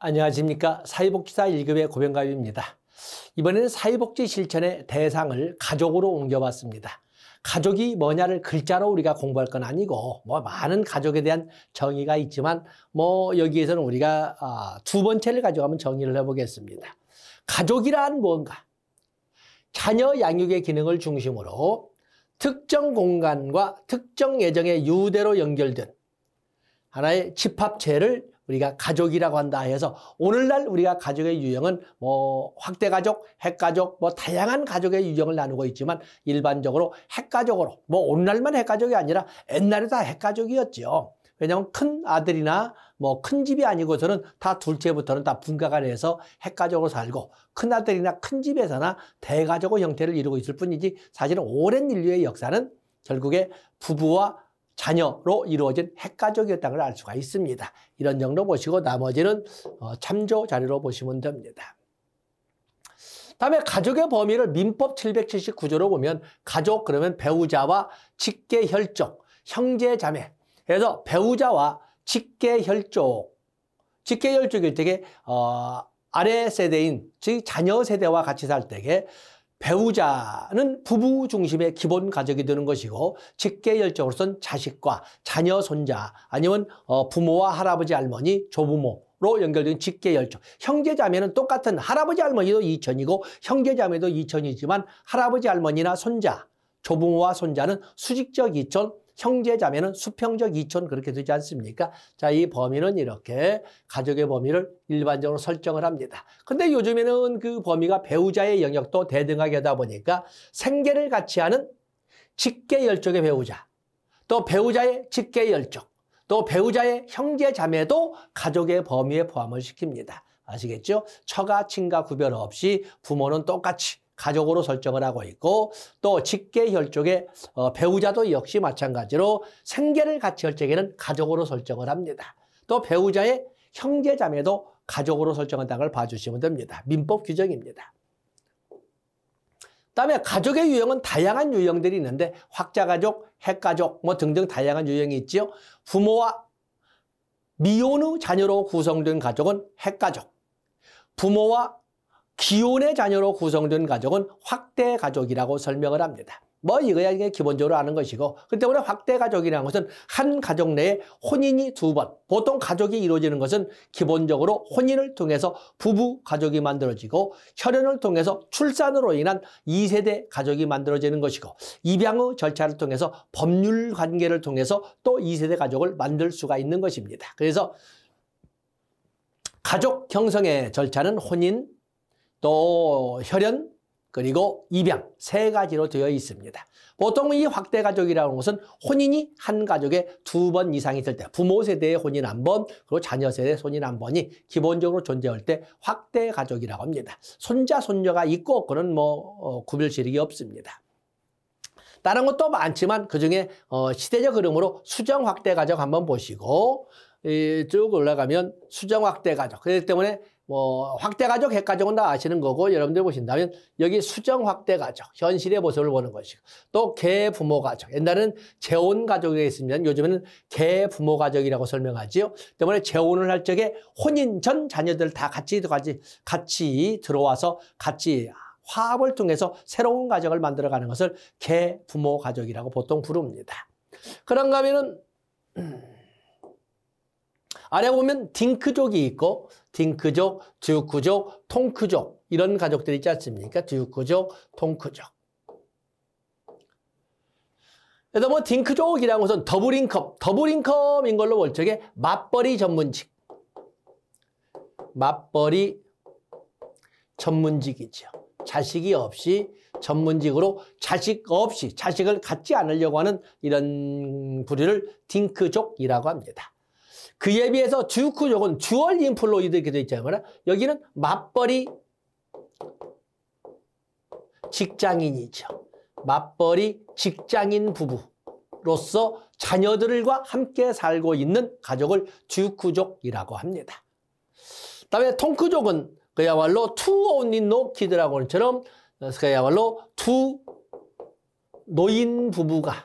안녕하십니까. 사회복지사 1급의 고병갑입니다. 이번에는 사회복지 실천의 대상을 가족으로 옮겨봤습니다. 가족이 뭐냐를 글자로 우리가 공부할 건 아니고 많은 가족에 대한 정의가 있지만 여기에서는 우리가 두 번째를 가져가면 정의를 해보겠습니다. 가족이란 무언가? 자녀 양육의 기능을 중심으로 특정 공간과 특정 애정의 유대로 연결된 하나의 집합체를 우리가 가족이라고 한다 해서 오늘날 우리가 가족의 유형은 확대가족, 핵가족, 다양한 가족의 유형을 나누고 있지만 일반적으로 핵가족으로 오늘날만 핵가족이 아니라 옛날에 다 핵가족이었죠. 왜냐하면 큰 아들이나 큰 집이 아니고서는 다 둘째부터는 다 분가가 돼서 핵가족으로 살고 큰 아들이나 큰 집에서나 대가족의 형태를 이루고 있을 뿐이지 사실은 오랜 인류의 역사는 결국에 부부와 자녀로 이루어진 핵가족이었다는 걸 알 수가 있습니다. 이런 정도 보시고 나머지는 참조 자료로 보시면 됩니다. 다음에 가족의 범위를 민법 779조로 보면 가족 그러면 배우자와 직계혈족, 형제 자매. 그래서 배우자와 직계혈족일 때에 아래 세대인 즉 자녀 세대와 같이 살 때에 배우자는 부부 중심의 기본 가족이 되는 것이고 직계혈족으로서는 자식과 자녀, 손자 아니면 부모와 할아버지, 할머니, 조부모로 연결된 직계혈족. 형제자매는 똑같은 할아버지, 할머니도 이천이고 형제자매도 이천이지만 할아버지, 할머니나 손자, 조부모와 손자는 수직적 이천, 형제자매는 수평적 이천 그렇게 되지 않습니까? 자, 이 범위는 이렇게 가족의 범위를 일반적으로 설정을 합니다. 근데 요즘에는 그 범위가 배우자의 영역도 대등하게 하다 보니까 생계를 같이 하는 직계혈족의 배우자, 또 배우자의 직계혈족, 또 배우자의 형제자매도 가족의 범위에 포함을 시킵니다. 아시겠죠? 처가, 친가 구별 없이 부모는 똑같이 가족으로 설정을 하고 있고 또 직계혈족의 배우자도 역시 마찬가지로 생계를 같이 할 적에는 가족으로 설정을 합니다. 또 배우자의 형제자매도 가족으로 설정한다는 걸 봐주시면 됩니다. 민법 규정입니다. 그다음에 가족의 유형은 다양한 유형들이 있는데 확자가족, 핵가족 등등 다양한 유형이 있죠. 부모와 미혼의 자녀로 구성된 가족은 핵가족, 부모와 기혼의 자녀로 구성된 가족은 확대 가족이라고 설명을 합니다. 이거야 이게 기본적으로 아는 것이고 그 때문에 확대 가족이라는 것은 한 가족 내에 혼인이 두 번, 보통 가족이 이루어지는 것은 기본적으로 혼인을 통해서 부부 가족이 만들어지고 혈연을 통해서 출산으로 인한 2세대 가족이 만들어지는 것이고 입양의 절차를 통해서 법률 관계를 통해서 또 2세대 가족을 만들 수가 있는 것입니다. 그래서 가족 형성의 절차는 혼인, 또 혈연 그리고 입양 세 가지로 되어 있습니다. 보통 이 확대 가족이라는 것은 혼인이 한 가족에 두 번 이상 있을 때 부모 세대의 혼인 한 번 그리고 자녀 세대의 혼인 한 번이 기본적으로 존재할 때 확대 가족이라고 합니다. 손자 손녀가 있고 없고는 구별 지력이 없습니다. 다른 것도 많지만 그중에 시대적 흐름으로 수정 확대 가족 한번 보시고 쭉 올라가면 수정 확대 가족 그렇기 때문에 확대 가족, 핵가족은 다 아시는 거고 여러분들 보신다면 여기 수정 확대 가족, 현실의 모습을 보는 것이고 또 계부모 가족, 옛날에는 재혼 가족이 있으면 요즘에는 계부모 가족이라고 설명하지요. 때문에 재혼을 할 적에 혼인 전 자녀들 다 같이 들어와서 같이 화합을 통해서 새로운 가족을 만들어가는 것을 계부모 가족이라고 보통 부릅니다. 그런가 하면은 아래 보면 딩크족이 있고 딩크족, 듀크족, 통크족 이런 가족들이 있지 않습니까? 듀크족, 통크족. 그래서 딩크족이라는 것은 더블인컴인 걸로 볼 적에 맞벌이 전문직. 맞벌이 전문직이죠. 자식이 없이 전문직으로 자식 없이 자식을 갖지 않으려고 하는 이런 부류를 딩크족이라고 합니다. 그에 비해서 듀크족은 듀얼 인플로이드 이렇게 되어 있잖아요. 여기는 맞벌이 직장인이죠. 맞벌이 직장인 부부로서 자녀들과 함께 살고 있는 가족을 듀크족이라고 합니다. 그다음에 통크족은 그야말로 two only no kid라고 하는 것처럼 그야말로 두 노인 부부가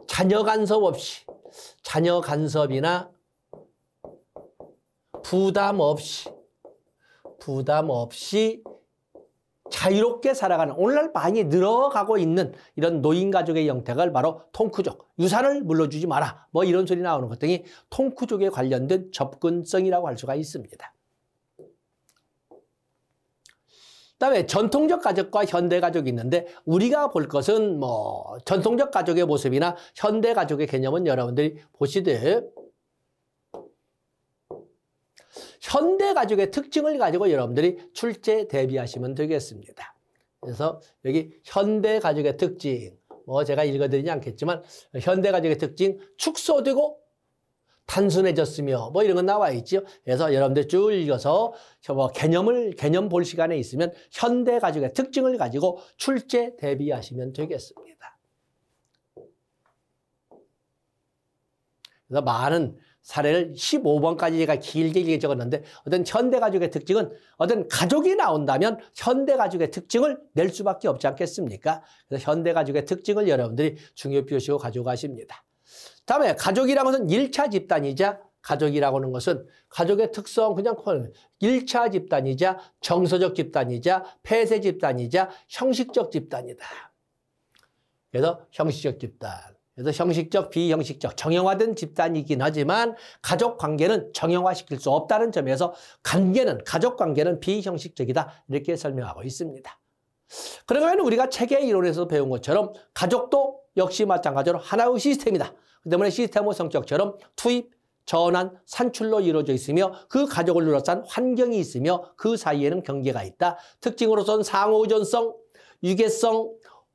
자녀 간섭 없이 자녀 간섭이나 부담 없이 자유롭게 살아가는, 오늘날 많이 늘어가고 있는 이런 노인가족의 형태가 바로 통크족, 유산을 물려주지 마라, 뭐 이런 소리 나오는 것 등이 통크족에 관련된 접근성이라고 할 수가 있습니다. 그다음에 전통적 가족과 현대 가족이 있는데, 우리가 볼 것은 뭐 전통적 가족의 모습이나 현대 가족의 개념은 여러분들이 보시듯 현대 가족의 특징을 가지고 여러분들이 출제 대비하시면 되겠습니다. 그래서 여기 현대 가족의 특징, 뭐 제가 읽어드리지 않겠지만 현대 가족의 특징, 축소되고 단순해졌으며 뭐 이런 건 나와 있죠. 그래서 여러분들 쭉 읽어서 개념 볼 시간에 있으면 현대 가족의 특징을 가지고 출제 대비하시면 되겠습니다. 그래서 많은 사례를 15번까지 제가 길게 적었는데, 어떤 현대 가족의 특징은 어떤 가족이 나온다면 현대 가족의 특징을 낼 수밖에 없지 않겠습니까? 그래서 현대 가족의 특징을 여러분들이 중요표시로 가져가십니다. 다음에 가족이라는 것은 1차 집단이자, 가족이라고 하는 것은 가족의 특성, 그냥 1차 집단이자 정서적 집단이자 폐쇄 집단이자 형식적 집단이다. 그래서 형식적 집단. 그래서 형식적, 비형식적, 정형화된 집단이긴 하지만 가족 관계는 정형화시킬 수 없다는 점에서 가족 관계는 비형식적이다, 이렇게 설명하고 있습니다. 그러면 우리가 체계 이론에서 배운 것처럼 가족도 역시 마찬가지로 하나의 시스템이다. 그 때문에 시스템의 성격처럼 투입, 전환, 산출로 이루어져 있으며 그 가족을 둘러싼 환경이 있으며 그 사이에는 경계가 있다. 특징으로서는 상호의존성, 유계성,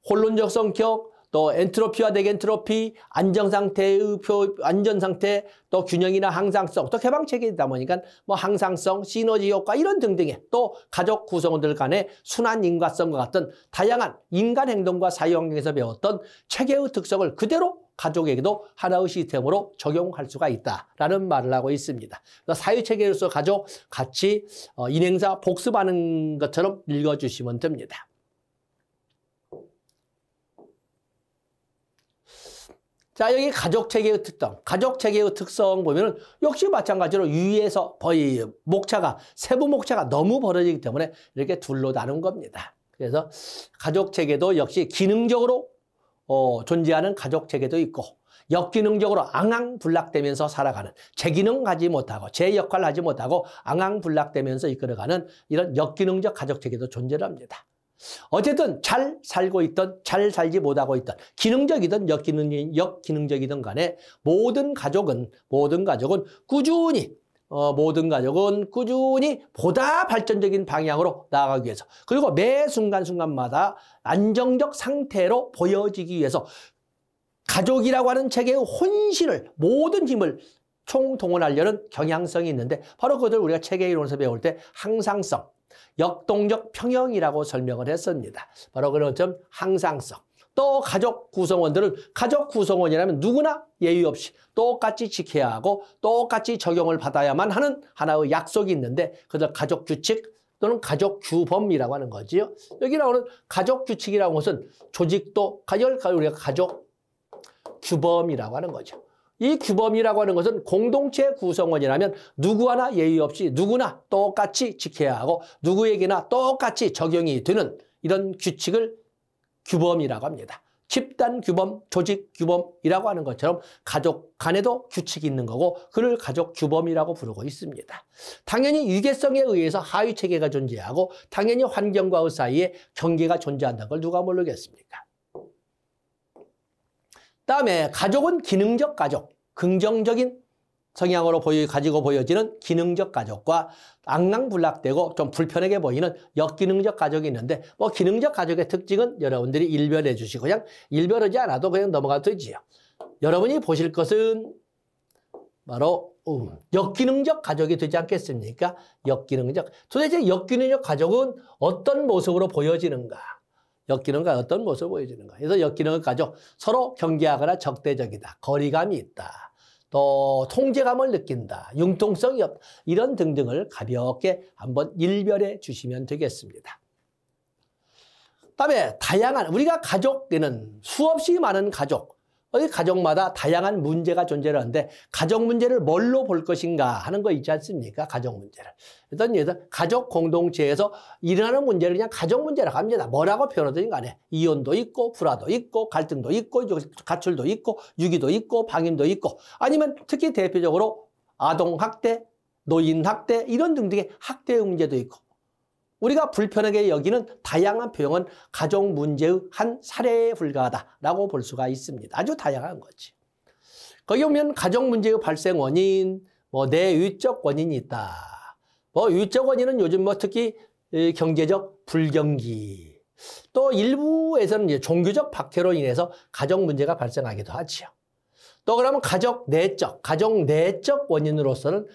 혼론적 성격, 또 엔트로피와 데겐트로피, 안전상태, 또 균형이나 항상성, 또 개방체계이다 보니까 뭐 항상성, 시너지 효과 이런 등등의, 또 가족 구성원들 간의 순환 인과성과 같은 다양한 인간 행동과 사회 환경에서 배웠던 체계의 특성을 그대로 가족에게도 하나의 시스템으로 적용할 수가 있다라는 말을 하고 있습니다. 그래서 사회체계로서 가족 같이 인행사 복습하는 것처럼 읽어주시면 됩니다. 자, 여기 가족체계의 특성. 가족체계의 특성 보면은 역시 마찬가지로 위에서 거의 세부 목차가 너무 벌어지기 때문에 이렇게 둘로 나눈 겁니다. 그래서 가족체계도 역시 기능적으로 존재하는 가족체계도 있고, 역기능적으로 앙앙불락되면서 살아가는, 제 기능 하지 못하고 제 역할을 하지 못하고 앙앙불락되면서 이끌어가는 이런 역기능적 가족체계도 존재를 합니다. 어쨌든 잘 살고 있던 잘 살지 못하고 있던 기능적이든 역기능적이든 간에 모든 가족은 꾸준히 보다 발전적인 방향으로 나아가기 위해서, 그리고 매 순간순간마다 안정적 상태로 보여지기 위해서 가족이라고 하는 체계의 혼신을, 모든 힘을 총동원하려는 경향성이 있는데, 바로 그것을 우리가 체계 이론에서 배울 때 항상성, 역동적 평형이라고 설명을 했습니다. 바로 그런 점 항상성. 또 가족 구성원들은 가족 구성원이라면 누구나 예의 없이 똑같이 지켜야 하고 똑같이 적용을 받아야만 하는 하나의 약속이 있는데, 그것을 가족 규칙 또는 가족 규범이라고 하는 거지요. 여기 나오는 가족 규칙이라는 것은 조직도 우리가 가족 규범이라고 하는 거죠. 이 규범이라고 하는 것은 공동체 구성원이라면 누구 하나 예의 없이 누구나 똑같이 지켜야 하고 누구에게나 똑같이 적용이 되는 이런 규칙을 규범이라고 합니다. 집단 규범, 조직 규범이라고 하는 것처럼 가족 간에도 규칙이 있는 거고, 그를 가족 규범이라고 부르고 있습니다. 당연히 유계성에 의해서 하위 체계가 존재하고 당연히 환경과의 사이에 경계가 존재한다는 걸 누가 모르겠습니까? 다음에 가족은 기능적 가족, 긍정적인 성향으로 가지고 보여지는 기능적 가족과 앙랑불락되고 좀 불편하게 보이는 역기능적 가족이 있는데, 뭐 기능적 가족의 특징은 여러분들이 일별해 주시고 그냥 일별하지 않아도 그냥 넘어가도 되지요. 여러분이 보실 것은 바로 역기능적 가족이 되지 않겠습니까? 도대체 역기능적 가족은 어떤 모습으로 보여지는가? 역기능과 어떤 모습을 보여주는가? 그래서 역기능의 가족, 서로 경계하거나 적대적이다, 거리감이 있다, 또 통제감을 느낀다, 융통성이 없다, 이런 등등을 가볍게 한번 일별해 주시면 되겠습니다. 다음에 다양한, 우리가 가족에는 수없이 많은 가족, 어디 가정마다 다양한 문제가 존재하는데 가정 문제를 뭘로 볼 것인가 하는 거 있지 않습니까? 가정 문제를. 어떤 예를 들어 가족 공동체에서 일어나는 문제를 그냥 가정 문제라고 합니다. 뭐라고 표현하든 간에 이혼도 있고 불화도 있고 갈등도 있고 가출도 있고 유기도 있고 방임도 있고 아니면 특히 대표적으로 아동학대, 노인학대 이런 등등의 학대 문제도 있고 우리가 불편하게 여기는 다양한 표현은 가족 문제의 한 사례에 불과하다라고 볼 수가 있습니다. 아주 다양한 거지. 거기 보면 가족 문제의 발생 원인, 내유적 원인이 있다. 유적 원인은 요즘 특히 경제적 불경기, 또 일부에서는 이제 종교적 박해로 인해서 가족 문제가 발생하기도 하지요. 또 그러면 가족 내적 원인으로서는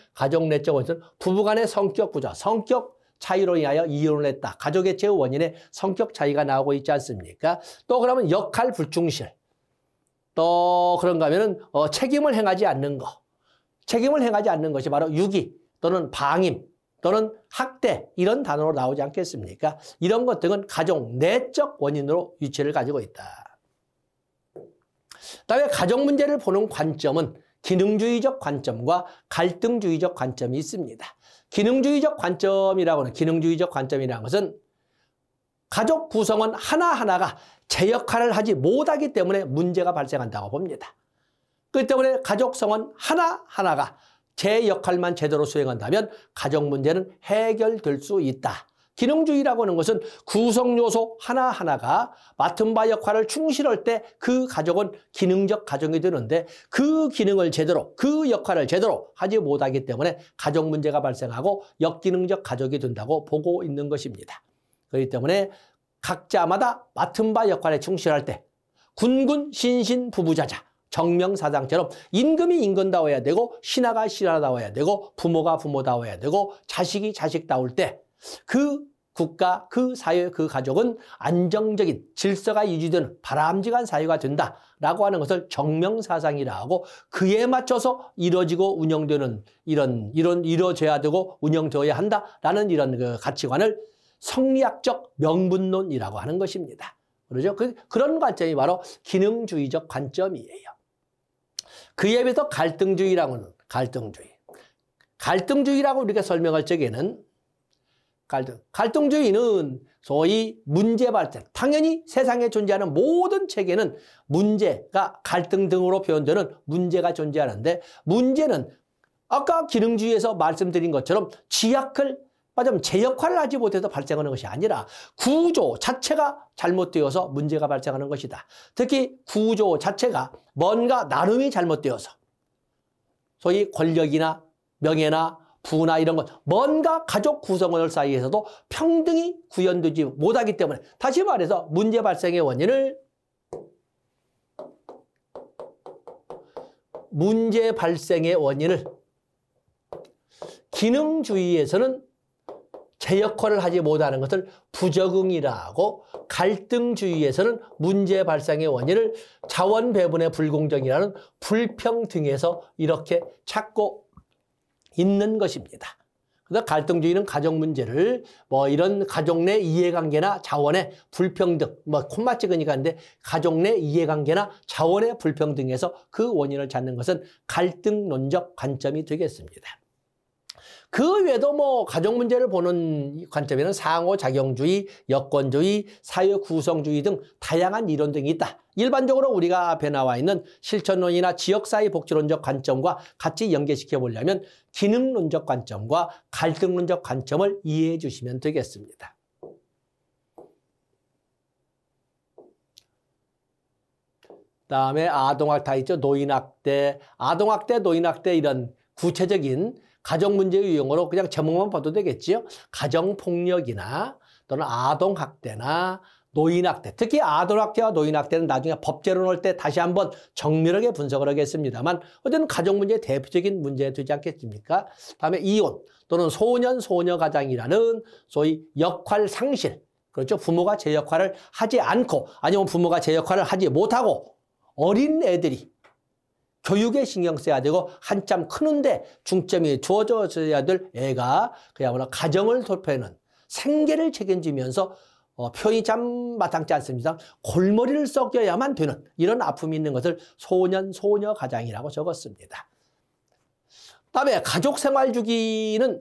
부부간의 성격 구조, 성격 차이로 인하여 이혼을 했다. 가족의 최후 원인에 성격 차이가 나오고 있지 않습니까? 또 그러면 역할 불충실. 또 그런가 하면은 책임을 행하지 않는 거. 책임을 행하지 않는 것이 바로 유기 또는 방임 또는 학대 이런 단어로 나오지 않겠습니까? 이런 것들은 가족 내적 원인으로 위치를 가지고 있다. 그다음에 가족 문제를 보는 관점은 기능주의적 관점과 갈등주의적 관점이 있습니다. 기능주의적 관점이라는 것은 가족 구성원 하나하나가 제 역할을 하지 못하기 때문에 문제가 발생한다고 봅니다. 그렇기 때문에 가족 성원 하나하나가 제 역할만 제대로 수행한다면 가족 문제는 해결될 수 있다. 기능주의라고 하는 것은 구성요소 하나하나가 맡은 바 역할을 충실할 때 그 가족은 기능적 가정이 되는데 그 기능을 제대로, 그 역할을 제대로 하지 못하기 때문에 가족 문제가 발생하고 역기능적 가족이 된다고 보고 있는 것입니다. 그렇기 때문에 각자마다 맡은 바 역할에 충실할 때 군군 신신 부부자자 정명사상처럼 임금이 임금다워야 되고 신하가 신하다워야 되고 부모가 부모다워야 되고 자식이 자식다울 때 그 국가, 그 사회, 그 가족은 안정적인 질서가 유지되는 바람직한 사회가 된다라고 하는 것을 정명사상이라 하고 그에 맞춰서 이루어지고 운영되는 이루어져야 되고 운영되어야 한다라는 이런 그 가치관을 성리학적 명분론이라고 하는 것입니다. 그렇죠? 그런 관점이 바로 기능주의적 관점이에요. 그에 비해서 갈등주의라고는 갈등주의라고 우리가 설명할 적에는 갈등주의는 소위 문제 발생. 당연히 세상에 존재하는 모든 체계는 문제가 갈등 등으로 표현되는 문제가 존재하는데 문제는 아까 기능주의에서 말씀드린 것처럼 제 역할을 하지 못해서 발생하는 것이 아니라 구조 자체가 잘못되어서 문제가 발생하는 것이다. 특히 구조 자체가 뭔가 나름이 잘못되어서 소위 권력이나 명예나 부나 이런 것, 뭔가 가족 구성원 사이에서도 평등이 구현되지 못하기 때문에 다시 말해서 문제 발생의 원인을 기능주의에서는 제 역할을 하지 못하는 것을 부적응이라 하고 갈등주의에서는 문제 발생의 원인을 자원 배분의 불공정이라는 불평등에서 이렇게 찾고 있는 것입니다. 그래서 갈등주의는 가족 문제를 이런 가족 내 이해관계나 자원의 불평등, 콧맛 찍으니까 하는데 가족 내 이해관계나 자원의 불평등에서 그 원인을 찾는 것은 갈등론적 관점이 되겠습니다. 그 외에도 가족 문제를 보는 관점에는 상호작용주의, 여건주의, 사회구성주의 등 다양한 이론 등이 있다. 일반적으로 우리가 앞에 나와 있는 실천론이나 지역사회복지론적 관점과 같이 연계시켜 보려면 기능론적 관점과 갈등론적 관점을 이해해 주시면 되겠습니다. 그다음에 아동학대 다 있죠. 노인학대, 노인학대 이런 구체적인 가족 문제의 유형으로 그냥 제목만 봐도 되겠지요. 가정폭력이나 또는 아동학대나 노인학대, 특히 아동학대와 노인학대는 나중에 법제로 넣을 때 다시 한번 정밀하게 분석을 하겠습니다만 어쨌든 가족 문제의 대표적인 문제 되지 않겠습니까? 다음에 이혼 또는 소년, 소녀가장이라는 소위 역할 상실, 그렇죠? 부모가 제 역할을 하지 않고 아니면 부모가 제 역할을 하지 못하고 어린 애들이 교육에 신경 써야 되고 한참 크는데 중점이 주어져야 될 애가 그야말로 가정을 돌보는 생계를 책임지면서 표현이 참 마땅치 않습니다. 골머리를 썩여야만 되는 이런 아픔이 있는 것을 소년, 소녀 가장이라고 적었습니다. 다음에 가족생활 주기를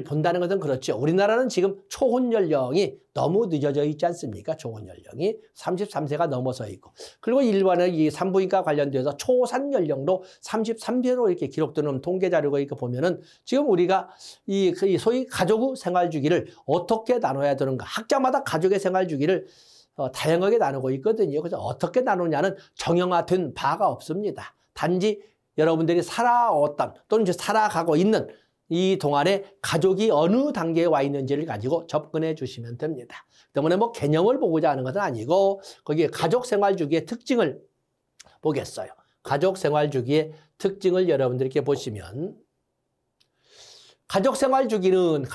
본다는 것은 그렇죠. 우리나라는 지금 초혼 연령이 너무 늦어져 있지 않습니까? 초혼 연령이 33세가 넘어서 있고. 그리고 일본의 이 산부인과 관련돼서 초산 연령도 33세로 이렇게 기록되는 통계 자료가 있고 보면은 지금 우리가 이 소위 가족 생활 주기를 어떻게 나눠야 되는가. 학자마다 가족의 생활 주기를 다양하게 나누고 있거든요. 그래서 어떻게 나누냐는 정형화된 바가 없습니다. 단지 여러분들이 살아왔던 또는 이제 살아가고 있는 이 동안에 가족이 어느 단계에 와 있는지를 가지고 접근해 주시면 됩니다. 때문에 뭐 개념을 보고자 하는 것은 아니고 거기에 가족 생활 주기의 특징을 보겠어요. 가족 생활 주기의 특징을 여러분들께 보시면 가족 생활 주기는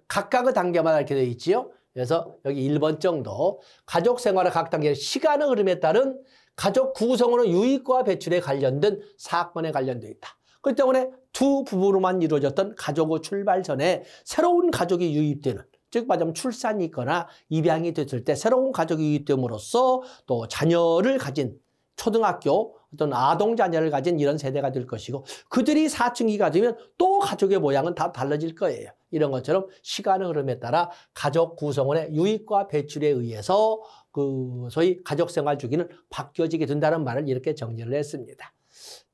각각의 단계마다 이렇게 되어 있지요. 그래서 여기 1번 정도 가족 생활의 각 단계의 시간의 흐름에 따른 가족 구성원의 유익과 배출에 관련된 사건에 관련되어 있다. 그렇기 때문에 두 부부로만 이루어졌던 가족의 출발선에 새로운 가족이 유입되는, 즉 말하자면 출산이 있거나 입양이 됐을 때 새로운 가족이 유입됨으로써 또 자녀를 가진 초등학교 어떤 아동 자녀를 가진 이런 세대가 될 것이고 그들이 사춘기가 되면 또 가족의 모양은 다 달라질 거예요. 이런 것처럼 시간의 흐름에 따라 가족 구성원의 유익과 배출에 의해서 그 소위 가족 생활 주기는 바뀌어지게 된다는 말을 이렇게 정리를 했습니다.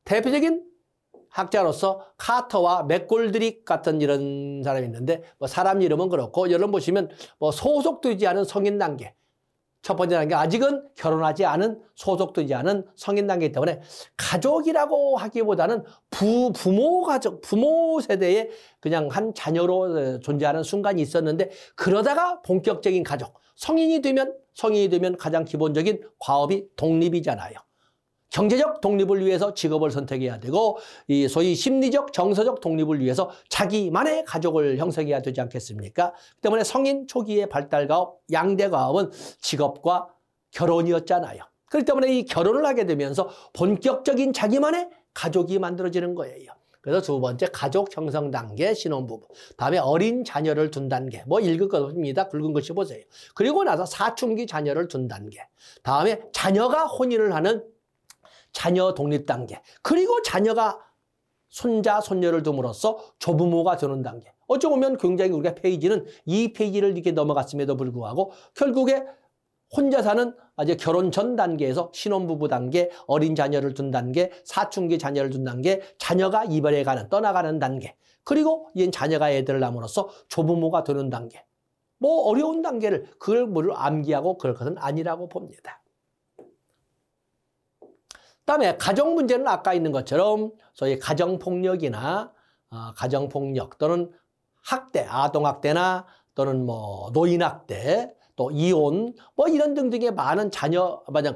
대표적인 학자로서 카터와 맥골드릭 같은 이런 사람이 있는데 뭐 사람 이름은 그렇고 여러분 보시면 뭐 소속되지 않은 성인 단계 첫 번째 단계 아직은 결혼하지 않은 소속되지 않은 성인 단계이기 때문에 가족이라고 하기보다는 부모 가족, 부모 세대의 그냥 한 자녀로 존재하는 순간이 있었는데 그러다가 본격적인 가족, 성인이 되면 가장 기본적인 과업이 독립이잖아요. 경제적 독립을 위해서 직업을 선택해야 되고 이 소위 심리적 정서적 독립을 위해서 자기만의 가족을 형성해야 되지 않겠습니까? 그 때문에 성인 초기의 발달 과업, 양대 과업은 직업과 결혼이었잖아요. 그렇기 때문에 이 결혼을 하게 되면서 본격적인 자기만의 가족이 만들어지는 거예요. 그래서 두 번째 가족 형성 단계 신혼부부, 다음에 어린 자녀를 둔 단계, 뭐 읽을 것입니다. 굵은 글씨 보세요. 그리고 나서 사춘기 자녀를 둔 단계, 다음에 자녀가 혼인을 하는 자녀 독립 단계, 그리고 자녀가 손자, 손녀를 둠으로써 조부모가 되는 단계. 어쩌고 보면 굉장히 우리가 페이지는 이 페이지를 이렇게 넘어갔음에도 불구하고 결국에 혼자 사는 아직 결혼 전 단계에서 신혼부부 단계, 어린 자녀를 둔 단계, 사춘기 자녀를 둔 단계, 자녀가 이별해 가는, 떠나가는 단계, 그리고 이 자녀가 애들을 낳음으로써 조부모가 되는 단계. 뭐 어려운 단계를 그걸 뭘 암기하고 그럴 것은 아니라고 봅니다. 그다음에 가정 문제는 아까 있는 것처럼 소위 가정폭력이나 가정폭력 또는 학대, 아동학대나 또는 뭐 노인학대, 또 이혼, 뭐 이런 등등의 많은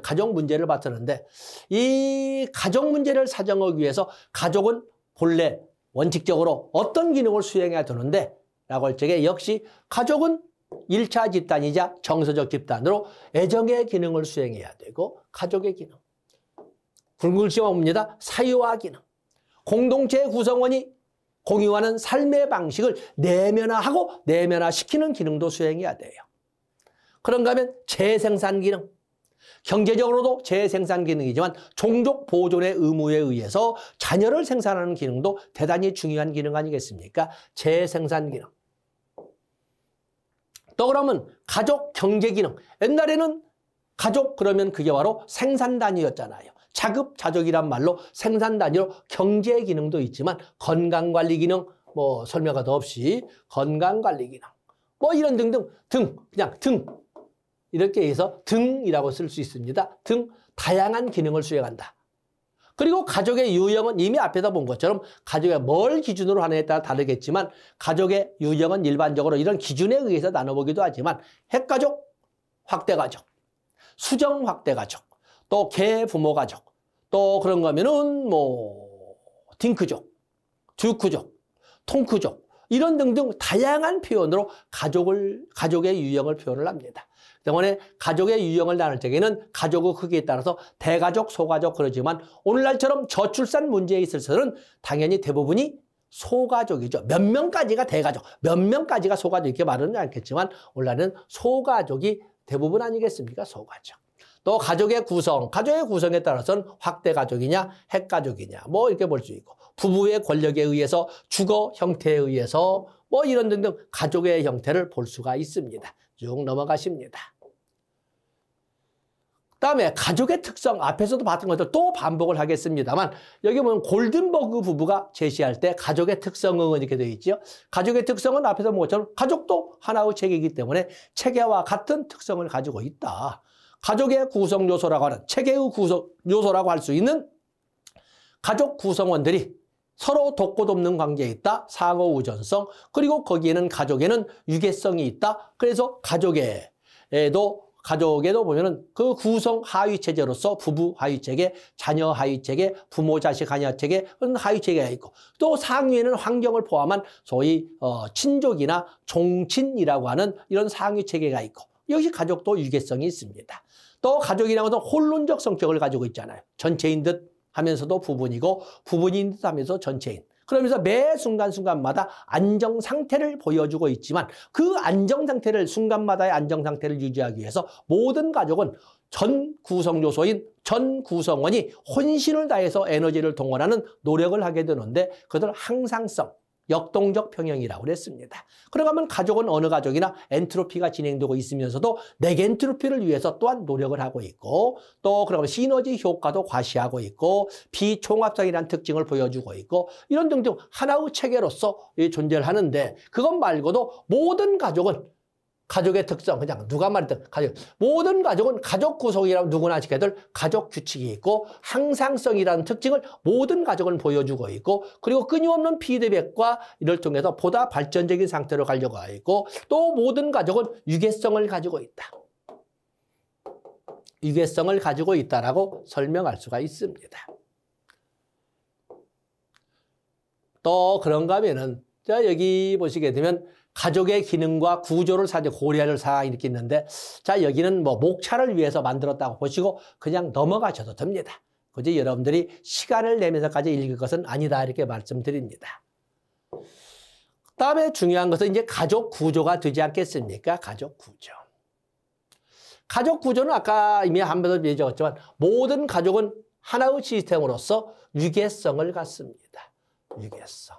가정 문제를 봤었는데 이 가정 문제를 사정하기 위해서 가족은 본래 원칙적으로 어떤 기능을 수행해야 되는데 라고 할 적에 역시 가족은 1차 집단이자 정서적 집단으로 애정의 기능을 수행해야 되고 가족의 기능. 굵은 글씨가 옵니다. 사유화 기능. 공동체 구성원이 공유하는 삶의 방식을 내면화하고 내면화시키는 기능도 수행해야 돼요. 그런가 하면 재생산 기능. 경제적으로도 재생산 기능이지만 종족 보존의 의무에 의해서 자녀를 생산하는 기능도 대단히 중요한 기능 아니겠습니까? 재생산 기능. 또 그러면 가족 경제 기능. 옛날에는 가족 그러면 그게 바로 생산 단위였잖아요. 자급자족이란 말로 생산 단위로 경제 기능도 있지만 건강관리 기능, 뭐 설명가 더 없이 건강관리 기능, 뭐 이런 등등 그냥 등 이렇게 해서 등이라고 쓸 수 있습니다. 등 다양한 기능을 수행한다. 그리고 가족의 유형은 이미 앞에서 본 것처럼 가족의 뭘 기준으로 하느냐에 따라 다르겠지만 가족의 유형은 일반적으로 이런 기준에 의해서 나눠보기도 하지만 핵가족, 확대가족, 수정 확대가족, 또 계부모 가족, 또 그런 거면은 뭐 딩크족, 듀크족, 통크족 이런 등등 다양한 표현으로 가족의 유형을 표현을 합니다. 때문에 가족의 유형을 나눌 때에는 가족의 크기에 따라서 대가족, 소가족 그러지만 오늘날처럼 저출산 문제에 있어서는 당연히 대부분이 소가족이죠. 몇 명까지가 대가족, 몇 명까지가 소가족 이렇게 말하는 않겠지만 오늘날은 소가족이 대부분 아니겠습니까? 소가족. 또 가족의 구성에 따라서는 확대 가족이냐, 핵가족이냐, 뭐 이렇게 볼 수 있고, 부부의 권력에 의해서, 주거 형태에 의해서, 뭐 이런 등등 가족의 형태를 볼 수가 있습니다. 쭉 넘어가십니다. 그다음에 가족의 특성, 앞에서도 봤던 것들 또 반복을 하겠습니다만, 여기 보면 골든버그 부부가 제시할 때 가족의 특성은 이렇게 되어 있죠. 가족의 특성은 앞에서 본 것처럼 가족도 하나의 체계이기 때문에 체계와 같은 특성을 가지고 있다. 가족의 구성 요소라고 하는, 체계의 구성 요소라고 할 수 있는 가족 구성원들이 서로 돕고 돕는 관계에 있다. 상호 의존성. 그리고 거기에는 가족에는 유계성이 있다. 그래서 가족에도 보면은 그 구성 하위 체제로서 부부 하위 체계, 자녀 하위 체계, 부모 자식 하위 체계, 그런 하위 체계가 있고, 또 상위에는 환경을 포함한 소위 친족이나 종친이라고 하는 이런 상위 체계가 있고, 역시 가족도 유계성이 있습니다. 또 가족이라는 것은 혼론적 성격을 가지고 있잖아요. 전체인 듯 하면서도 부분이고, 부분인 듯 하면서 전체인. 그러면서 매 순간순간마다 안정 상태를 보여주고 있지만, 그 안정 상태를, 순간마다의 안정 상태를 유지하기 위해서 모든 가족은 전 구성 요소인 전 구성원이 혼신을 다해서 에너지를 동원하는 노력을 하게 되는데, 그것을 항상성, 역동적 평형이라고 그랬습니다. 그러면 가족은 어느 가족이나 엔트로피가 진행되고 있으면서도 넥엔트로피를 위해서 또한 노력을 하고 있고, 또 그러면 시너지 효과도 과시하고 있고, 비총합성이라는 특징을 보여주고 있고, 이런 등등 하나의 체계로서 존재를 하는데, 그것 말고도 모든 가족은 가족의 특성, 그냥 누가 말했든 모든 가족은 가족 구성이라면 누구나 지켜들 가족 규칙이 있고, 항상성이라는 특징을 모든 가족은 보여주고 있고, 그리고 끊임없는 피드백과 이를 통해서 보다 발전적인 상태로 가려고 하고 있고, 또 모든 가족은 유계성을 가지고 있다. 유계성을 가지고 있다라고 설명할 수가 있습니다. 또 그런가 하면은, 자, 여기 보시게 되면 가족의 기능과 구조를 고려할 사항이 이렇게 있는데, 자, 여기는 뭐 목차를 위해서 만들었다고 보시고 그냥 넘어가셔도 됩니다. 굳이 여러분들이 시간을 내면서까지 읽을 것은 아니다, 이렇게 말씀드립니다. 그다음에 중요한 것은 이제 가족 구조가 되지 않겠습니까? 가족 구조. 가족 구조는 아까 이미 한 번 더 얘기했지만 모든 가족은 하나의 시스템으로서 유계성을 갖습니다. 유계성.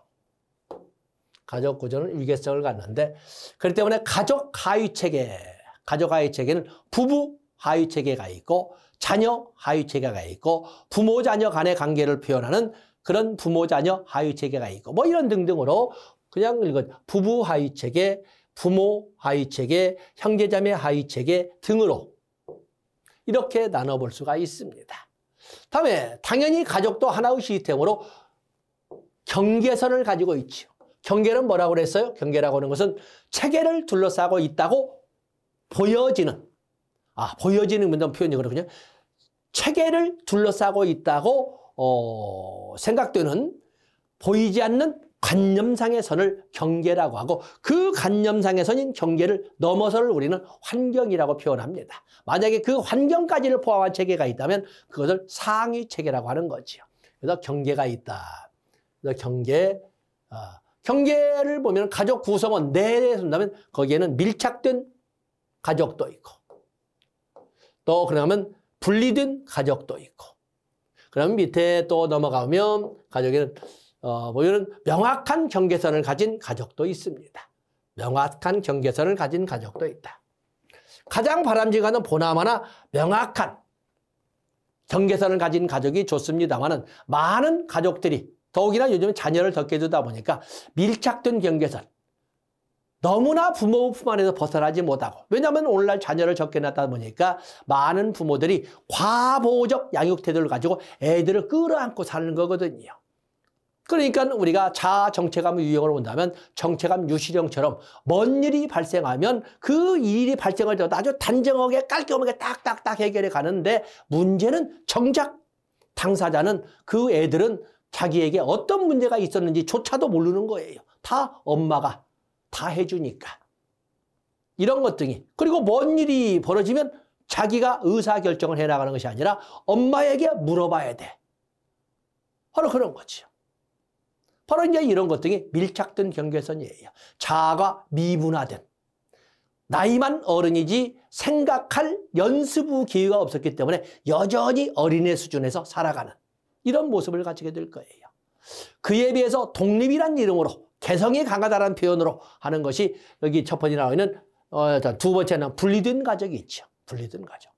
가족 구조는 유계성을 갖는데, 그렇기 때문에 가족 하위 체계는 부부 하위 체계가 있고, 자녀 하위 체계가 있고, 부모 자녀 간의 관계를 표현하는 그런 부모 자녀 하위 체계가 있고, 뭐 이런 등등으로 그냥 부부 하위 체계, 부모 하위 체계, 형제자매 하위 체계 등으로 이렇게 나눠볼 수가 있습니다. 다음에 당연히 가족도 하나의 시스템으로 경계선을 가지고 있죠. 경계는 뭐라고 그랬어요? 경계라고 하는 것은 체계를 둘러싸고 있다고 보여지는, 보여지는 표현이 그렇군요. 체계를 둘러싸고 있다고 생각되는, 보이지 않는 관념상의 선을 경계라고 하고, 그 관념상의 선인 경계를 넘어서를 우리는 환경이라고 표현합니다. 만약에 그 환경까지를 포함한 체계가 있다면 그것을 상위 체계라고 하는 거죠. 그래서 경계가 있다. 그래서 경계를 보면 가족 구성원 내에 쓴다면 거기에는 밀착된 가족도 있고, 또 그러면 분리된 가족도 있고, 그러면 밑에 또 넘어가면 가족에는 보면은 명확한 경계선을 가진 가족도 있습니다. 명확한 경계선을 가진 가족도 있다. 가장 바람직한 보나마나 명확한 경계선을 가진 가족이 좋습니다만은, 많은 가족들이 더욱이나 요즘 자녀를 덕게 두다 보니까 밀착된 경계선, 너무나 부모 품 안에서 벗어나지 못하고, 왜냐하면 오늘날 자녀를 적게 낳다 보니까 많은 부모들이 과보호적 양육 태도를 가지고 애들을 끌어안고 사는 거거든요. 그러니까 우리가 자정체감 유형을 본다면 정체감 유실형처럼 먼 일이 발생하면 그 일이 발생할 때 아주 단정하게 깔끔하게 딱딱딱 해결해 가는데, 문제는 정작 당사자는, 그 애들은 자기에게 어떤 문제가 있었는지조차도 모르는 거예요. 다 엄마가 다 해주니까. 이런 것 등이. 그리고 뭔 일이 벌어지면 자기가 의사결정을 해나가는 것이 아니라 엄마에게 물어봐야 돼. 바로 그런 거죠. 바로 이제 이런 것들이 밀착된 경계선이에요. 자아가 미분화된. 나이만 어른이지 생각할 연습의 기회가 없었기 때문에 여전히 어린애 수준에서 살아가는 이런 모습을 가지게 될 거예요. 그에 비해서 독립이란 이름으로 개성이 강하다는 표현으로 하는 것이 여기 첫 번째 나와 있는 두 번째는 분리된 가족이 있죠. 분리된 가족.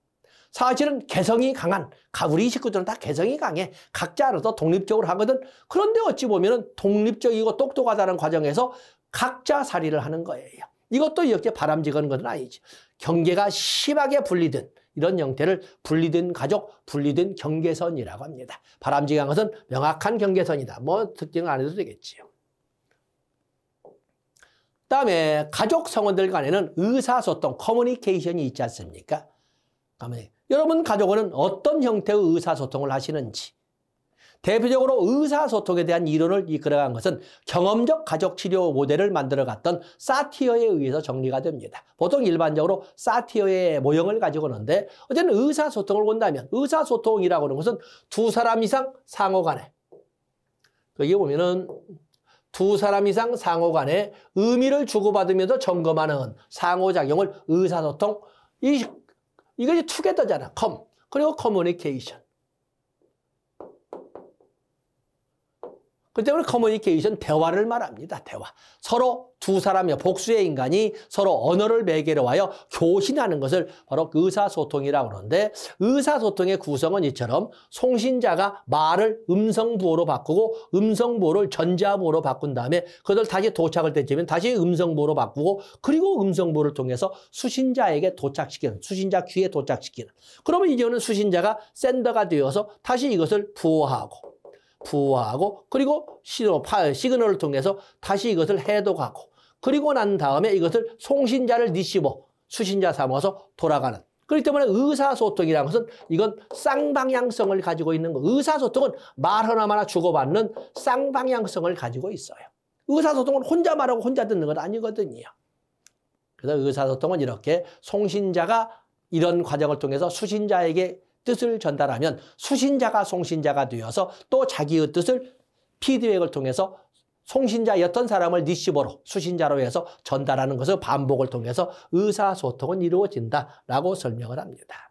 사실은 개성이 강한 우리 식구들은 다 개성이 강해. 각자 알아서 독립적으로 하거든. 그런데 어찌 보면 독립적이고 똑똑하다는 과정에서 각자 살이를 하는 거예요. 이것도 이렇게 바람직한 것은 아니죠. 경계가 심하게 분리된 이런 형태를 분리된 가족, 분리된 경계선이라고 합니다. 바람직한 것은 명확한 경계선이다. 뭐 특징을 안 해도 되겠지요. 그다음에 가족 성원들 간에는 의사소통, 커뮤니케이션이 있지 않습니까? 여러분 가족은 어떤 형태의 의사소통을 하시는지, 대표적으로 의사소통에 대한 이론을 이끌어간 것은 경험적 가족치료 모델을 만들어갔던 사티어에 의해서 정리가 됩니다. 보통 일반적으로 사티어의 모형을 가지고 오는데 어쨌든 의사소통을 본다면 의사소통이라고 하는 것은 두 사람 이상 상호간에, 여기 보면은 두 사람 이상 상호간에 의미를 주고받으면서 점검하는 상호작용을 의사소통, 이것이 투게더잖아. 그리고 커뮤니케이션. 그 때문에 커뮤니케이션, 대화를 말합니다. 대화. 서로 두 사람의 복수의 인간이 서로 언어를 매개로 하여 교신하는 것을 바로 의사소통이라고 하는데, 의사소통의 구성은 이처럼 송신자가 말을 음성부호로 바꾸고 음성부호를 전자부호로 바꾼 다음에 그것을 다시 도착을 때쯤엔 다시 음성부호로 바꾸고 그리고 음성부호를 통해서 수신자에게 도착시키는, 수신자 귀에 도착시키는. 그러면 이제는 수신자가 샌더가 되어서 다시 이것을 부호하고 그리고 시그널을 통해서 다시 이것을 해독하고 그리고 난 다음에 이것을 송신자를 리시버, 수신자 삼아서 돌아가는. 그렇기 때문에 의사소통이라는 것은 이건 쌍방향성을 가지고 있는 거. 의사소통은 말 하나마나 주고받는 쌍방향성을 가지고 있어요. 의사소통은 혼자 말하고 혼자 듣는 건 아니거든요. 그래서 의사소통은 이렇게 송신자가 이런 과정을 통해서 수신자에게 뜻을 전달하면 수신자가 송신자가 되어서 또 자기의 뜻을 피드백을 통해서 송신자였던 사람을 리시버로, 수신자로 해서 전달하는 것을 반복을 통해서 의사소통은 이루어진다라고 설명을 합니다.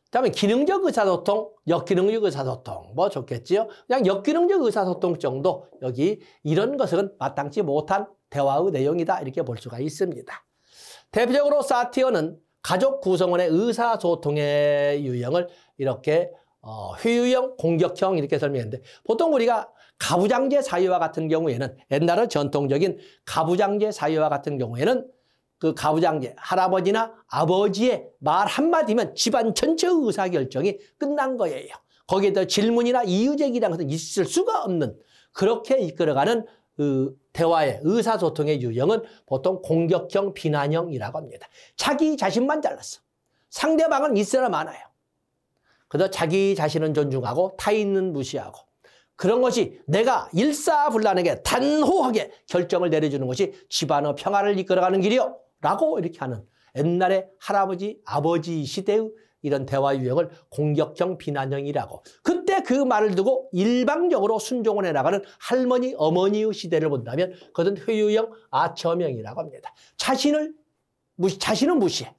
그다음에 기능적 의사소통, 역기능적 의사소통 뭐 좋겠지요. 그냥 역기능적 의사소통 정도, 여기 이런 것은 마땅치 못한 대화의 내용이다 이렇게 볼 수가 있습니다. 대표적으로 사티어는 가족 구성원의 의사소통의 유형을 이렇게 회유형, 공격형 이렇게 설명했는데, 보통 우리가 가부장제 사회와 같은 경우에는, 옛날의 전통적인 가부장제 사회와 같은 경우에는 그 가부장제, 할아버지나 아버지의 말 한마디면 집안 전체의 의사결정이 끝난 거예요. 거기에 더 질문이나 이유제기라는 것은 있을 수가 없는, 그렇게 이끌어가는 대화의 의사소통의 유형은 보통 공격형, 비난형이라고 합니다. 자기 자신만 잘랐어. 상대방은 있으나 많아요. 그래서 자기 자신은 존중하고 타인은 무시하고, 그런 것이 내가 일사불란하게 단호하게 결정을 내려주는 것이 집안의 평화를 이끌어가는 길이요 라고 이렇게 하는, 옛날에 할아버지, 아버지 시대의 이런 대화 유형을 공격형, 비난형이라고. 그때 그 말을 두고 일방적으로 순종을 해나가는 할머니, 어머니의 시대를 본다면 그것은 회유형, 아처형이라고 합니다. 자신은 무시해.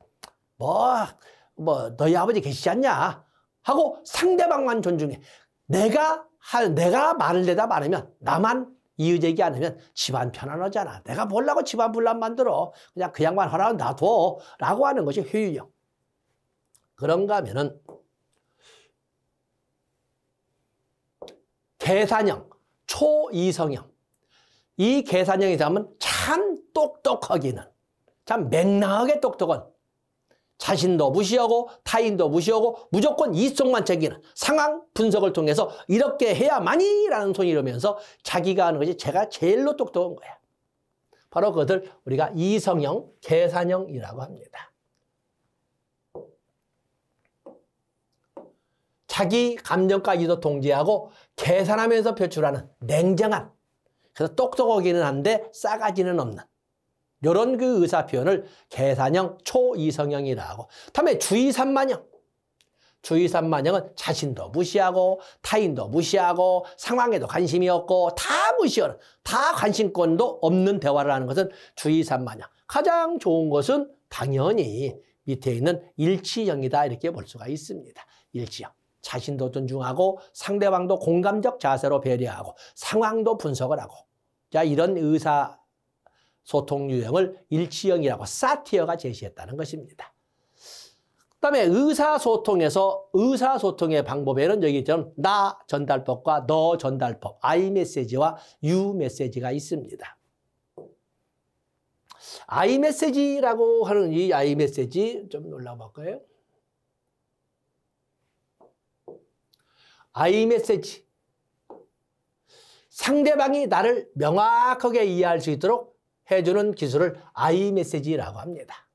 너희 아버지 계시지 않냐? 하고 상대방만 존중해. 내가 말을 내다 말하면, 나만 이유제기 않으면 집안 편안하잖아. 내가 뭐라고 집안 분란 만들어. 그냥 그 양반 하라고 놔둬. 라고 하는 것이 회유형. 그런가 하면은 계산형, 초이성형. 이 계산형이 되면 참 똑똑하기는, 참 맹랑하게 똑똑한, 자신도 무시하고 타인도 무시하고 무조건 이성만 챙기는, 상황 분석을 통해서 이렇게 해야만이라는 손이 이러면서 자기가 하는 것이 제가 제일로 똑똑한 거야. 바로 그것을 우리가 이성형, 계산형이라고 합니다. 자기 감정까지도 통제하고 계산하면서 표출하는 냉정한, 그래서 똑똑하기는 한데 싸가지는 없는 이런 그 의사 표현을 계산형, 초이성형이라고 하고, 다음에 주의산만형. 주의산만형은 자신도 무시하고 타인도 무시하고 상황에도 관심이 없고 다 무시하는, 다 관심권도 없는 대화를 하는 것은 주의산만형. 가장 좋은 것은 당연히 밑에 있는 일치형이다 이렇게 볼 수가 있습니다. 일치형. 자신도 존중하고 상대방도 공감적 자세로 배려하고 상황도 분석을 하고, 자, 이런 의사소통 유형을 일치형이라고 사티어가 제시했다는 것입니다. 그다음에 의사소통의 방법에는 여기처럼 나 전달법과 너 전달법, I 메시지와 U 메시지가 있습니다. I 메시지라고 하는 이 I 메시지 좀 올라가 볼까요? I 메시지. 상대방이 나를 명확하게 이해할 수 있도록 해주는 기술을 I 메시지라고 합니다.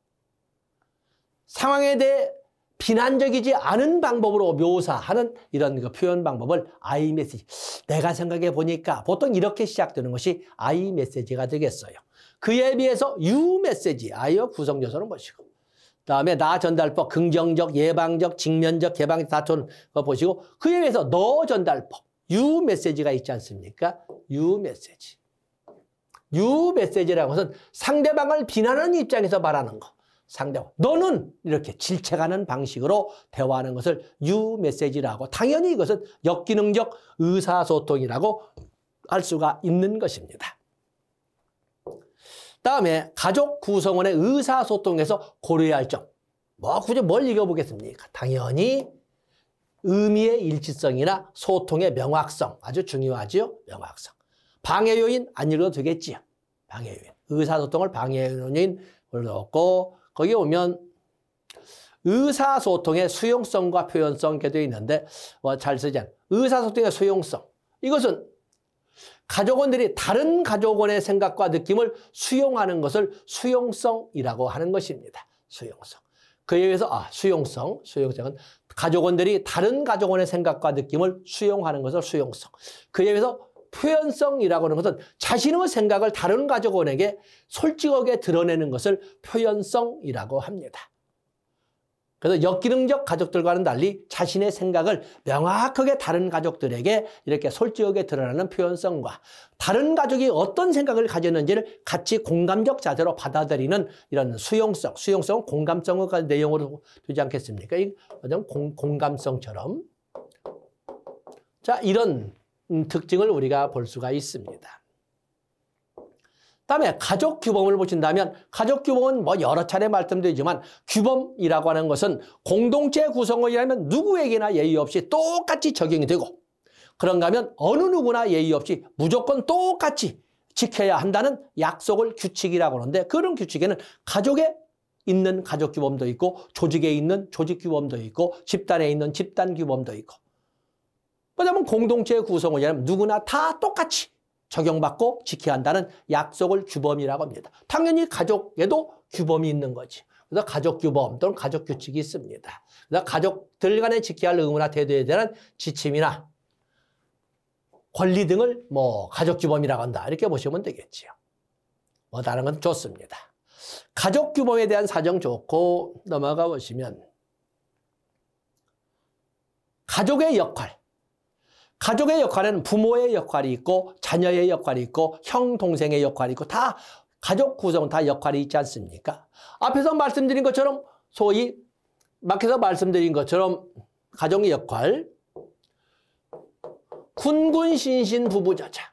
상황에 대해 비난적이지 않은 방법으로 묘사하는 이런 표현 방법을 I 메시지. 내가 생각해 보니까 보통 이렇게 시작되는 것이 I 메시지가 되겠어요. 그에 비해서 U 메시지, I의 구성 요소는 무엇이고, 다음에 나 전달법, 긍정적, 예방적, 직면적, 개방적 다투는 거 보시고, 그에 비해서 너 전달법, U 메시지가 있지 않습니까? U 메시지. U 메시지라는 것은 상대방을 비난하는 입장에서 말하는 거. 상대방, 너는 이렇게 질책하는 방식으로 대화하는 것을 U 메시지라고, 당연히 이것은 역기능적 의사소통이라고 할 수가 있는 것입니다. 다음에 가족 구성원의 의사소통에서 고려해야 할 점. 굳이 뭘 읽어보겠습니까? 당연히 의미의 일치성이나 소통의 명확성, 아주 중요하죠. 명확성. 방해 요인 안 읽어도 되겠지요. 방해 요인. 의사소통을 방해 요인으로 넣었고, 거기 오면 의사소통의 수용성과 표현성 이렇게 되어 있는데 잘 쓰지 않아요. 의사소통의 수용성. 이것은 가족원들이 다른 가족원의 생각과 느낌을 수용하는 것을 수용성이라고 하는 것입니다. 수용성. 그에 의해서 수용성은 가족원들이 다른 가족원의 생각과 느낌을 수용하는 것을 수용성. 그에 의해서 표현성이라고 하는 것은 자신의 생각을 다른 가족원에게 솔직하게 드러내는 것을 표현성이라고 합니다. 그래서 역기능적 가족들과는 달리 자신의 생각을 명확하게 다른 가족들에게 이렇게 솔직하게 드러나는 표현성과 다른 가족이 어떤 생각을 가졌는지를 같이 공감적 자세로 받아들이는 이런 수용성, 수용성은 공감성의 내용으로 되지 않겠습니까? 공감성처럼. 자, 이런 특징을 우리가 볼 수가 있습니다. 다음에 가족 규범을 보신다면 가족 규범은 여러 차례 말씀드리지만 규범이라고 하는 것은 공동체 구성원이라면 누구에게나 예의 없이 똑같이 적용이 되고, 그런가 하면 어느 누구나 예의 없이 무조건 똑같이 지켜야 한다는 약속을 규칙이라고 하는데, 그런 규칙에는 가족에 있는 가족 규범도 있고 조직에 있는 조직 규범도 있고 집단에 있는 집단 규범도 있고, 왜냐하면 공동체 구성원이라면 누구나 다 똑같이 적용받고 지켜야 한다는 약속을 규범이라고 합니다. 당연히 가족에도 규범이 있는 거지. 그래서 가족 규범 또는 가족 규칙이 있습니다. 그래서 가족들 간에 지켜야 할 의무나 태도에 대한 지침이나 권리 등을 가족 규범이라고 한다. 이렇게 보시면 되겠지요. 다른 건 좋습니다. 가족 규범에 대한 사정 좋고 넘어가 보시면 가족의 역할. 가족의 역할에는 부모의 역할이 있고 자녀의 역할이 있고 형, 동생의 역할이 있고 다 가족 구성은 다 역할이 있지 않습니까? 앞에서 말씀드린 것처럼 소위 밖에서 말씀드린 것처럼 가정의 역할 군군신신 부부자자.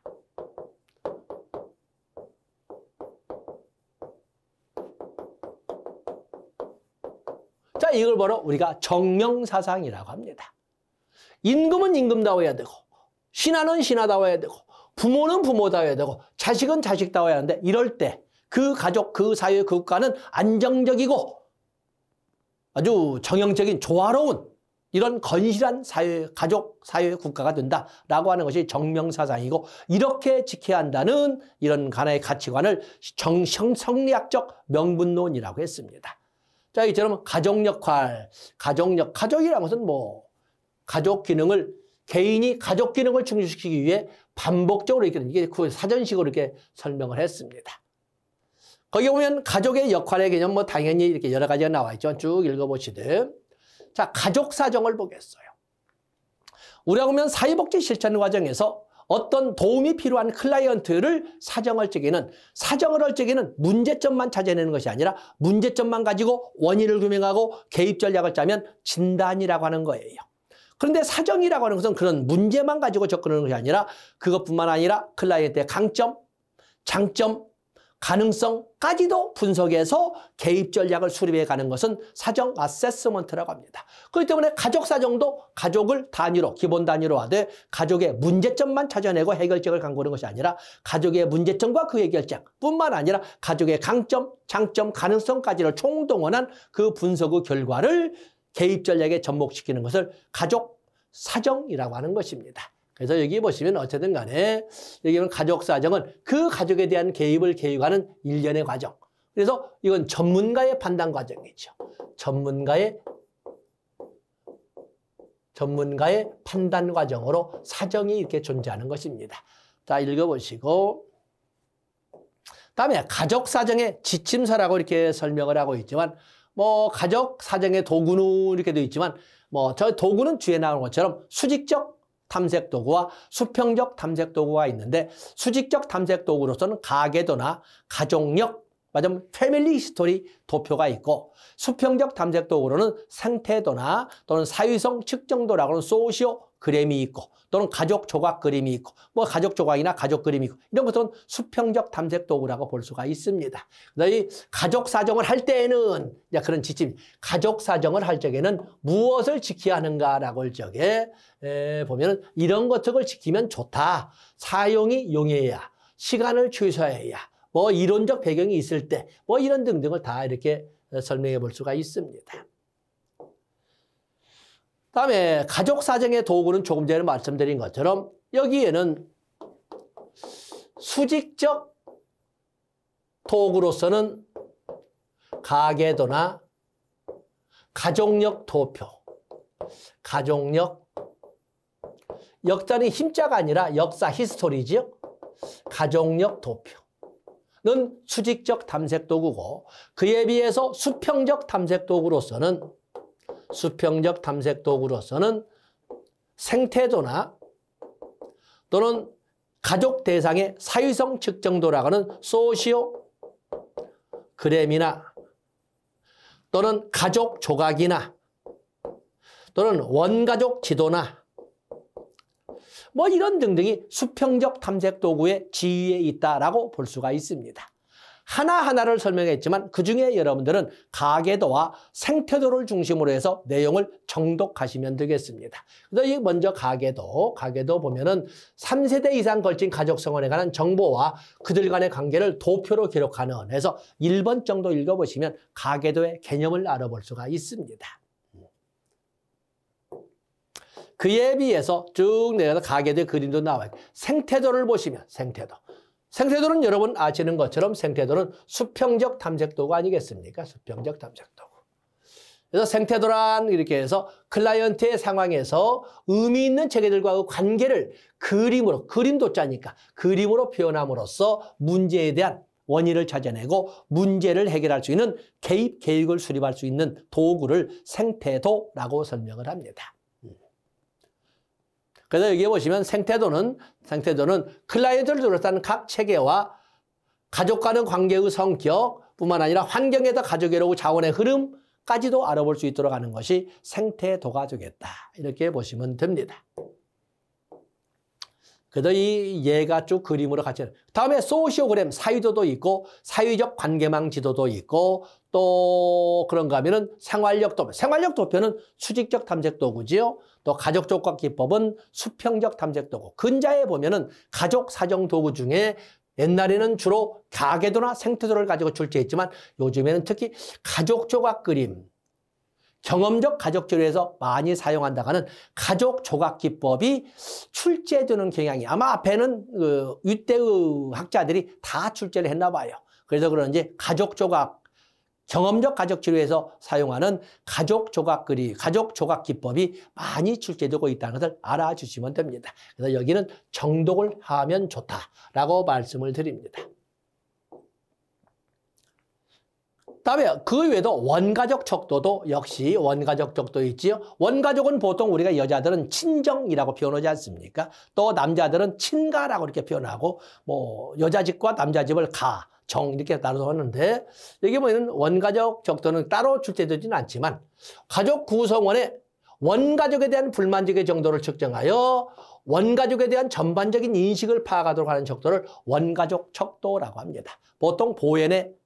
자, 이걸 바로 우리가 정명사상이라고 합니다. 임금은 임금다워야 되고 신하는 신하다워야 되고 부모는 부모다워야 되고 자식은 자식다워야 하는데, 이럴 때 그 가족, 그 사회, 그 국가는 안정적이고 아주 정형적인 조화로운 이런 건실한 사회, 가족, 사회, 국가가 된다라고 하는 것이 정명사상이고, 이렇게 지켜야 한다는 이런 하나의 가치관을 성리학적 명분론이라고 했습니다. 자, 이처럼 가족 역할, 가족이라는 것은 가족 기능을, 개인이 가족 기능을 충족시키기 위해 반복적으로 이게 사전식으로 이렇게 설명을 했습니다. 거기 보면 가족의 역할의 개념 당연히 이렇게 여러 가지가 나와 있죠. 쭉 읽어보시듯. 자, 가족 사정을 보겠어요. 우리가 보면 사회복지 실천 과정에서 어떤 도움이 필요한 클라이언트를 사정을 할 적에는 문제점만 찾아내는 것이 아니라 문제점만 가지고 원인을 규명하고 개입 전략을 짜면 진단이라고 하는 거예요. 그런데 사정이라고 하는 것은 그런 문제만 가지고 접근하는 것이 아니라 그것뿐만 아니라 클라이언트의 강점, 장점, 가능성까지도 분석해서 개입 전략을 수립해 가는 것은 사정 어세스먼트라고 합니다. 그렇기 때문에 가족 사정도 가족을 단위로, 기본 단위로 하되 가족의 문제점만 찾아내고 해결책을 강구하는 것이 아니라 가족의 문제점과 그 해결책뿐만 아니라 가족의 강점, 장점, 가능성까지를 총동원한 그 분석의 결과를 개입 전략에 접목시키는 것을 가족 사정이라고 하는 것입니다. 그래서 여기 보시면 어쨌든 간에 여기 보면 가족 사정은 그 가족에 대한 개입을 계획하는 일련의 과정. 그래서 이건 전문가의 판단 과정이죠. 전문가의 판단 과정으로 사정이 이렇게 존재하는 것입니다. 자, 읽어보시고. 다음에 가족 사정의 지침서라고 이렇게 설명을 하고 있지만 뭐 가족 사정의 도구는 이렇게 되어 있지만 뭐 저 도구는 뒤에 나오는 것처럼 수직적 탐색 도구와 수평적 탐색 도구가 있는데 수직적 탐색 도구로서는 가계도나 가족력, 맞으면 패밀리 히스토리 도표가 있고 수평적 탐색 도구로는 생태도나 또는 사회성 측정도라고 하는 소시오그램이 있고 또는 가족 조각 그림이 있고 뭐 가족 조각이나 가족 그림이 있고 이런 것들은 수평적 탐색 도구라고 볼 수가 있습니다. 그래서 이 가족 사정을 할 때에는 그런 지침, 가족 사정을 할 적에는 무엇을 지켜야 하는가라고 할 적에 보면은 이런 것들을 지키면 좋다. 사용이 용이해야, 시간을 최소화해야, 뭐 이론적 배경이 있을 때 뭐 이런 등등을 다 이렇게 설명해 볼 수가 있습니다. 다음에 가족 사정의 도구는 조금 전에 말씀드린 것처럼 여기에는 수직적 도구로서는 가계도나 가족력 도표, 가족력, 역사는 힘자가 아니라 역사 히스토리지요. 가족력 도표는 수직적 탐색 도구고 그에 비해서 수평적 탐색 도구로서는 생태도나 또는 가족 대상의 사회성 측정도라고 하는 소시오그램이나 또는 가족 조각이나 또는 원가족 지도나 뭐 이런 등등이 수평적 탐색 도구의 지위에 있다라고 볼 수가 있습니다. 하나하나를 설명했지만 그중에 여러분들은 가계도와 생태도를 중심으로 해서 내용을 정독하시면 되겠습니다. 그래서 먼저 가계도 보면은 3세대 이상 걸친 가족 생활에 관한 정보와 그들 간의 관계를 도표로 기록하는 해서 1번 정도 읽어보시면 가계도의 개념을 알아볼 수가 있습니다. 그에 비해서 쭉 내려서 가계도의 그림도 나와요. 생태도를 보시면 생태도는 여러분 아시는 것처럼 생태도는 수평적 탐색도구 아니겠습니까? 수평적 탐색도구. 그래서 생태도란 이렇게 해서 클라이언트의 상황에서 의미 있는 체계들과의 관계를 그림으로, 그림도 짜니까 그림으로 표현함으로써 문제에 대한 원인을 찾아내고 문제를 해결할 수 있는 개입 계획을 수립할 수 있는 도구를 생태도라고 설명을 합니다. 그래서 여기 보시면 생태도는 클라이언트를 둘러싼 각 체계와 가족 간의 관계의 성격뿐만 아니라 환경에다 가족의 자원의 흐름까지도 알아볼 수 있도록 하는 것이 생태도가 되겠다. 이렇게 보시면 됩니다. 그래서 이 예가 쭉 그림으로 같이. 다음에 소시오그램, 사유도도 있고 사회적 관계망 지도도 있고 또 그런가 하면은 생활력 도표는 수직적 탐색 도구지요. 또 가족 조각 기법은 수평적 탐색 도구. 근자에 보면은 가족 사정 도구 중에 옛날에는 주로 가계도나 생태도를 가지고 출제했지만 요즘에는 특히 가족 조각 그림, 경험적 가족 치료에서 많이 사용한다고 하는 가족 조각 기법이 출제되는 경향이 아마 앞에는 윗대의 학자들이 다 출제를 했나 봐요. 그래서 그런지 가족 조각, 경험적 가족 치료에서 사용하는 가족 조각 그림, 가족 조각 기법이 많이 출제되고 있다는 것을 알아주시면 됩니다. 그래서 여기는 정독을 하면 좋다라고 말씀을 드립니다. 다음에 그 외에도 원가족 척도도 역시 원가족 척도 있지요. 원가족은 보통 우리가 여자들은 친정이라고 표현하지 않습니까? 또 남자들은 친가라고 이렇게 표현하고 뭐 여자 집과 남자 집을 가, 정 이렇게 나눠서 하는데 여기 보면 원가족 척도는 따로 출제되지는 않지만 가족 구성원의 원가족에 대한 불만족의 정도를 측정하여 원가족에 대한 전반적인 인식을 파악하도록 하는 척도를 원가족 척도라고 합니다. 보통 보현의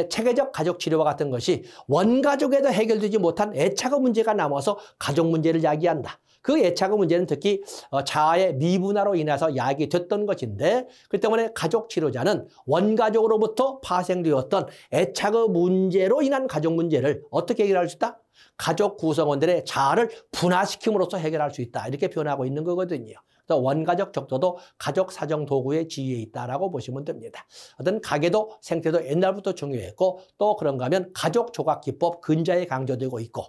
체계적 가족 치료와 같은 것이 원가족에도 해결되지 못한 애착의 문제가 남아서 가족 문제를 야기한다. 그 애착의 문제는 특히 자아의 미분화로 인해서 야기됐던 것인데 그 때문에 가족 치료자는 원가족으로부터 파생되었던 애착의 문제로 인한 가족 문제를 어떻게 해결할 수 있다? 가족 구성원들의 자아를 분화시킴으로써 해결할 수 있다. 이렇게 표현하고 있는 거거든요. 그래서 원가족 척도도 가족 사정 도구의 지위에 있다라고 보시면 됩니다. 어떤 가계도 생태도 옛날부터 중요했고 또 그런가 하면 가족 조각 기법 근자에 강조되고 있고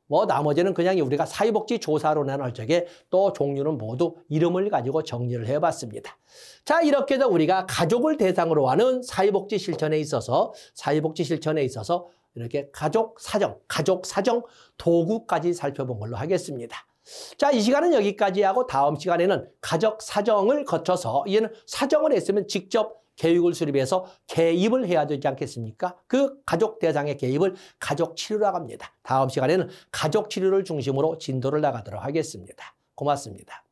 뭐 나머지는 그냥 우리가 사회복지 조사론에 할 적에 또 종류는 모두 이름을 가지고 정리를 해봤습니다. 자, 이렇게 해서 우리가 가족을 대상으로 하는 사회복지 실천에 있어서 이렇게 가족 사정 도구까지 살펴본 걸로 하겠습니다. 자, 이 시간은 여기까지 하고 다음 시간에는 가족 사정을 거쳐서 얘는 사정을 했으면 직접 교육을 수립해서 개입을 해야 되지 않겠습니까? 그 가족 대상의 개입을 가족 치료라고 합니다. 다음 시간에는 가족 치료를 중심으로 진도를 나가도록 하겠습니다. 고맙습니다.